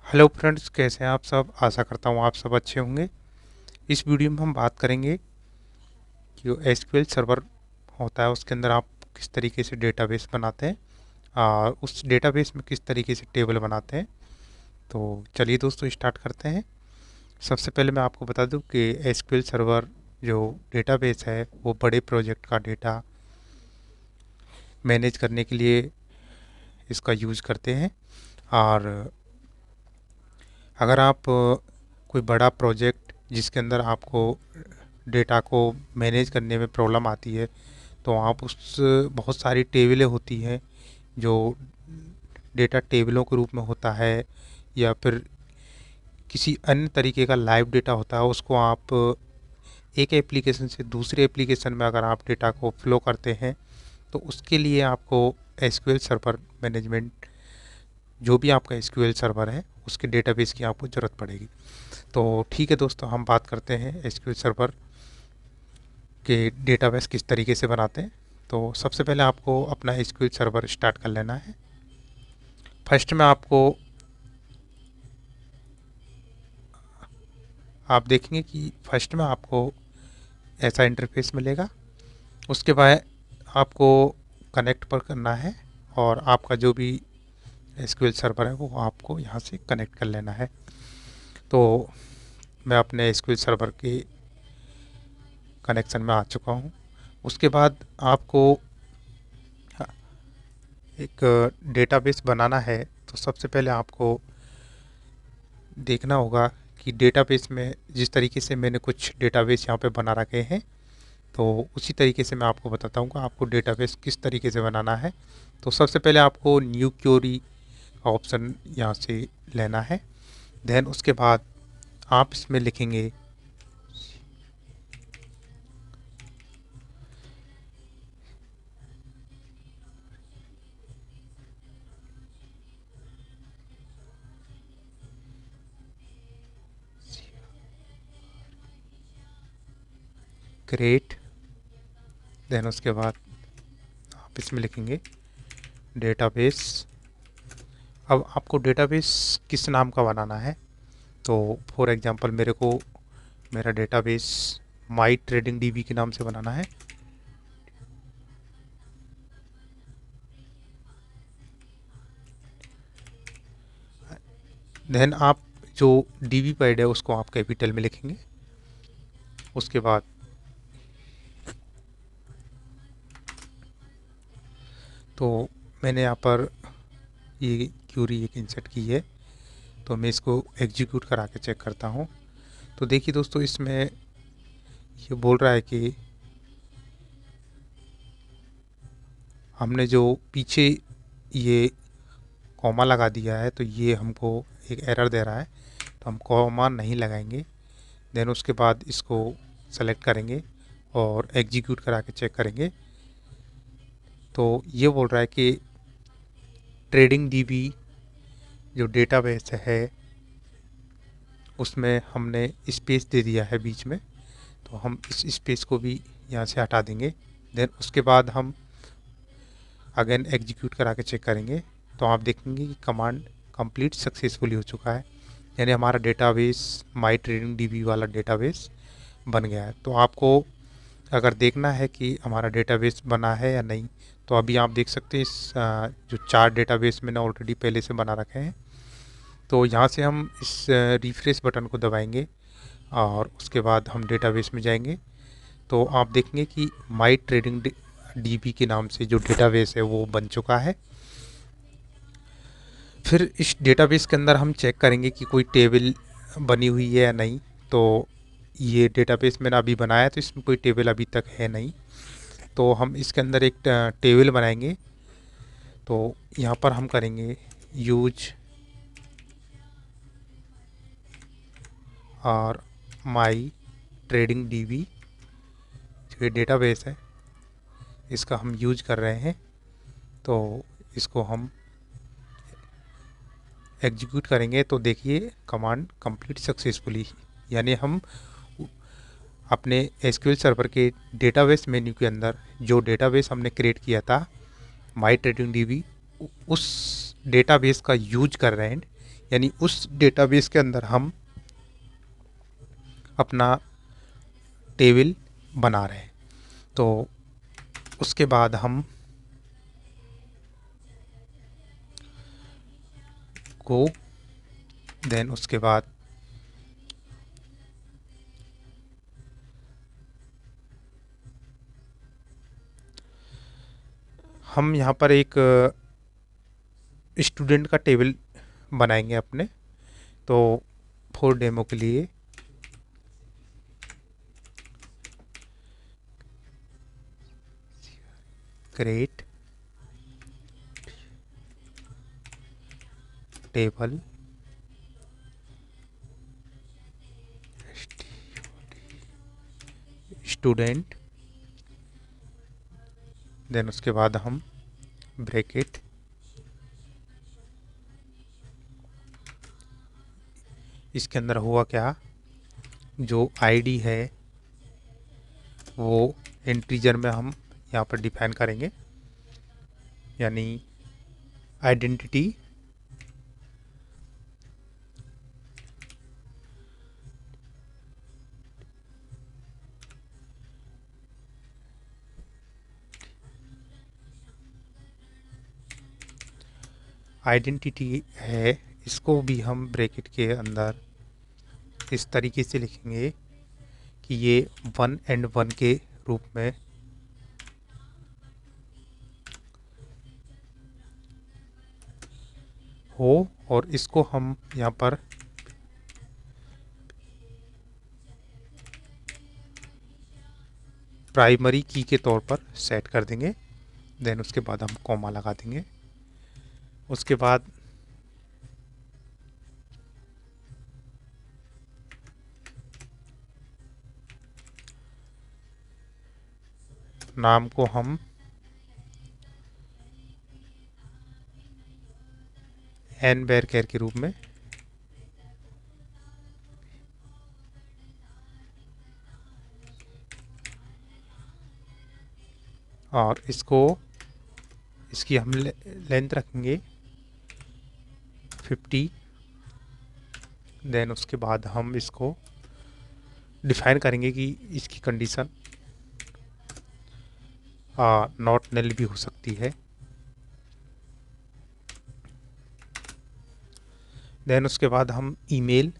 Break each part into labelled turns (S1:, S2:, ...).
S1: Hello friends, कैसे हैं आप सब। आशा करता हूँ आप सब अच्छे होंगे। इस वीडियो में हम बात करेंगे कि जो एसक्यूएल सर्वर होता है उसके अंदर आप किस तरीके से डेटाबेस बनाते हैं और उस डेटाबेस में किस तरीके से टेबल बनाते हैं। तो चलिए दोस्तों स्टार्ट करते हैं। सबसे पहले मैं आपको बता दूं कि एसक्यूएल सर्वर जो डेटाबेस है वो बड़े प्रोजेक्ट का डेटा मैनेज करने के लिए इसका यूज़ करते हैं। और अगर आप कोई बड़ा प्रोजेक्ट जिसके अंदर आपको डेटा को मैनेज करने में प्रॉब्लम आती है तो आप उस बहुत सारी टेबलें होती हैं जो डेटा टेबलों के रूप में होता है या फिर किसी अन्य तरीके का लाइव डेटा होता है, उसको आप एक एप्लीकेशन से दूसरे एप्लीकेशन में अगर आप डेटा को फ्लो करते हैं तो उसके लिए आपको एसक्यूएल सर्वर मैनेजमेंट, जो भी आपका एसक्यूएल सर्वर है उसके डेटाबेस की आपको ज़रूरत पड़ेगी। तो ठीक है दोस्तों, हम बात करते हैं एसक्यूएल सर्वर के डेटाबेस किस तरीके से बनाते हैं। तो सबसे पहले आपको अपना एसक्यूएल सर्वर स्टार्ट कर लेना है। फर्स्ट में आपको आप देखेंगे कि फर्स्ट में आपको ऐसा इंटरफेस मिलेगा। उसके बाद आपको कनेक्ट पर करना है और आपका जो भी एसक्यूएल सर्वर है वो आपको यहाँ से कनेक्ट कर लेना है। तो मैं अपने एसक्यूएल सर्वर के कनेक्शन में आ चुका हूँ। उसके बाद आपको एक डेटाबेस बनाना है। तो सबसे पहले आपको देखना होगा कि डेटाबेस में जिस तरीके से मैंने कुछ डेटाबेस यहाँ पे बना रखे हैं तो उसी तरीके से मैं आपको बताता हूँ कि आपको डेटाबेस किस तरीके से बनाना है। तो सबसे पहले आपको न्यू क्वेरी का ऑप्शन यहाँ से लेना है। देन उसके बाद आप इसमें लिखेंगे क्रिएट। देन उसके बाद आप इसमें लिखेंगे डेटाबेस। अब आपको डेटाबेस किस नाम का बनाना है। तो फॉर एग्जांपल मेरे को मेरा डेटाबेस माई ट्रेडिंग डीबी के नाम से बनाना है। देन आप जो डीबी पैड है उसको आप कैपिटल में लिखेंगे। उसके बाद तो मैंने यहाँ पर ये क्यूरी एक इंसर्ट की है, तो मैं इसको एग्जीक्यूट करा के चेक करता हूँ। तो देखिए दोस्तों, इसमें ये बोल रहा है कि हमने जो पीछे ये कॉमा लगा दिया है तो ये हमको एक एरर दे रहा है, तो हम कॉमा नहीं लगाएंगे। देन उसके बाद इसको सेलेक्ट करेंगे और एग्जीक्यूट करा के चेक करेंगे। तो ये बोल रहा है कि ट्रेडिंग डीबी जो डेटाबेस है उसमें हमने स्पेस दे दिया है बीच में, तो हम इस स्पेस को भी यहाँ से हटा देंगे। देन उसके बाद हम अगेन एग्जीक्यूट करा के चेक करेंगे तो आप देखेंगे कि कमांड कंप्लीट सक्सेसफुली हो चुका है, यानी हमारा डेटाबेस माई ट्रेडिंग डीबी वाला डेटाबेस बन गया है। तो आपको अगर देखना है कि हमारा डेटाबेस बना है या नहीं, तो अभी आप देख सकते हैं इस जो 4 डेटाबेस मैंने ऑलरेडी पहले से बना रखे हैं। तो यहाँ से हम इस रिफ्रेश बटन को दबाएंगे और उसके बाद हम डेटाबेस में जाएंगे। तो आप देखेंगे कि माई ट्रेडिंग डीबी के नाम से जो डेटाबेस है वो बन चुका है। फिर इस डेटाबेस के अंदर हम चेक करेंगे कि कोई टेबल बनी हुई है या नहीं। तो ये डेटाबेस मैंने अभी बनाया तो इसमें कोई टेबल अभी तक है नहीं, तो हम इसके अंदर एक टेबल बनाएंगे। तो यहाँ पर हम करेंगे यूज और माई ट्रेडिंग डीबी, जो ये डेटाबेस है इसका हम यूज कर रहे हैं। तो इसको हम एग्जीक्यूट करेंगे तो देखिए कमांड कंप्लीट सक्सेसफुली, यानी हम अपने एसक्यूएल सर्वर के डेटाबेस मेन्यू के अंदर जो डेटाबेस हमने क्रिएट किया था माई ट्रेडिंग डीबी, उस डेटाबेस का यूज कर रहे हैं, यानी उस डेटाबेस के अंदर हम अपना टेबल बना रहे हैं। तो उसके बाद हम गो, देन उसके बाद हम यहाँ पर एक स्टूडेंट का टेबल बनाएंगे अपने। तो फॉर डेमो के लिए क्रिएट टेबल स्टूडेंट, देन उसके बाद हम ब्रैकेट, इसके अंदर हुआ क्या, जो आईडी है वो इंटीजर में हम यहाँ पर डिफाइन करेंगे, यानी आइडेंटिटी आइडेंटिटी है, इसको भी हम ब्रैकेट के अंदर इस तरीके से लिखेंगे कि ये 1 and 1 के रूप में हो, और इसको हम यहाँ पर प्राइमरी की के तौर पर सेट कर देंगे। देन उसके बाद हम कॉमा लगा देंगे। उसके बाद नाम को हम एन बेर केयर के रूप में, और इसकी हम लेंथ रखेंगे 50। देन उसके बाद हम इसको डिफाइन करेंगे कि इसकी कंडीशन नॉट नल भी हो सकती है। देन उसके बाद हम ईमेल,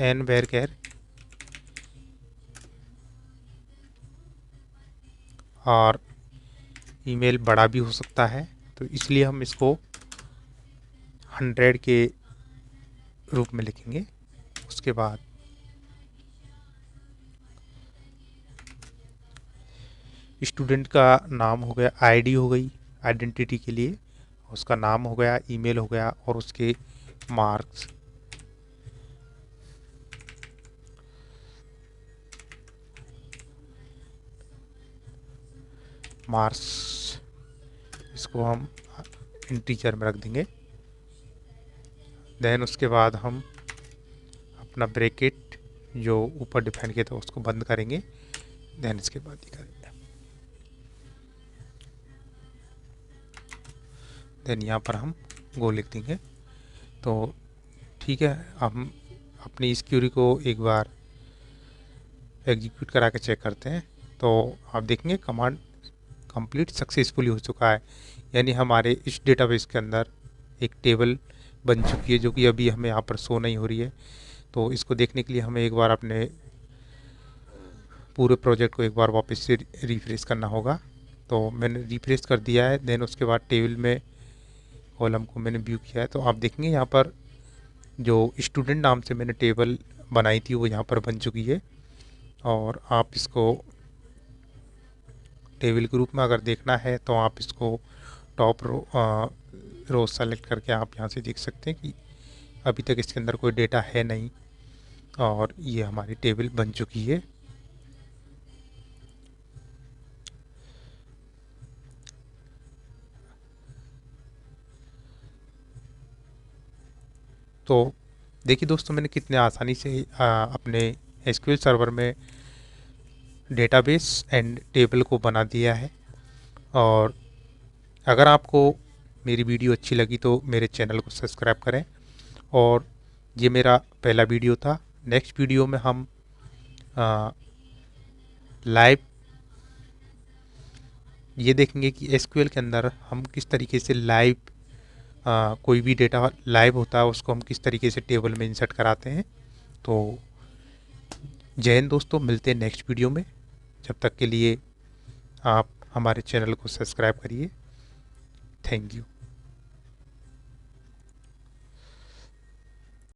S1: एन वेर केयर, और ईमेल बड़ा भी हो सकता है, तो इसलिए हम इसको 100 के रूप में लिखेंगे। उसके बाद स्टूडेंट का नाम हो गया, आईडी हो गई आइडेंटिटी के लिए, उसका नाम हो गया, ईमेल हो गया, और उसके मार्क्स, इसको हम इंटीजर में रख देंगे। देन उसके बाद हम अपना ब्रैकेट जो ऊपर डिफाइन किया था उसको बंद करेंगे। देन इसके बाद ही करेंगे। देन यहाँ पर हम गो लिख देंगे। तो ठीक है, हम अपनी इस क्यूरी को एक बार एग्जीक्यूट करा के चेक करते हैं। तो आप देखेंगे कमांड कंप्लीट सक्सेसफुली हो चुका है, यानी हमारे इस डेटाबेस के अंदर एक टेबल बन चुकी है, जो कि अभी हमें यहाँ पर शो नहीं हो रही है। तो इसको देखने के लिए हमें एक बार अपने पूरे प्रोजेक्ट को एक बार वापस से रिफ्रेश करना होगा। तो मैंने रिफ्रेश कर दिया है। देन उसके बाद टेबल में कॉलम को मैंने व्यू किया है। तो आप देखेंगे यहाँ पर जो स्टूडेंट नाम से मैंने टेबल बनाई थी वो यहाँ पर बन चुकी है। और आप इसको टेबल के रूप में अगर देखना है तो आप इसको टॉप रो सेलेक्ट करके आप यहाँ से देख सकते हैं कि अभी तक इसके अंदर कोई डेटा है नहीं, और ये हमारी टेबल बन चुकी है। तो देखिए दोस्तों, मैंने कितने आसानी से अपने एसक्यूएल सर्वर में डेटाबेस एंड टेबल को बना दिया है। और अगर आपको मेरी वीडियो अच्छी लगी तो मेरे चैनल को सब्सक्राइब करें। और ये मेरा पहला वीडियो था। नेक्स्ट वीडियो में हम लाइव ये देखेंगे कि एसक्यूएल के अंदर हम किस तरीके से लाइव कोई भी डेटा लाइव होता है उसको हम किस तरीके से टेबल में इंसर्ट कराते हैं। तो जय हिंद दोस्तों, मिलते हैं नेक्स्ट वीडियो में। जब तक के लिए आप हमारे चैनल को सब्सक्राइब करिए। Thank you.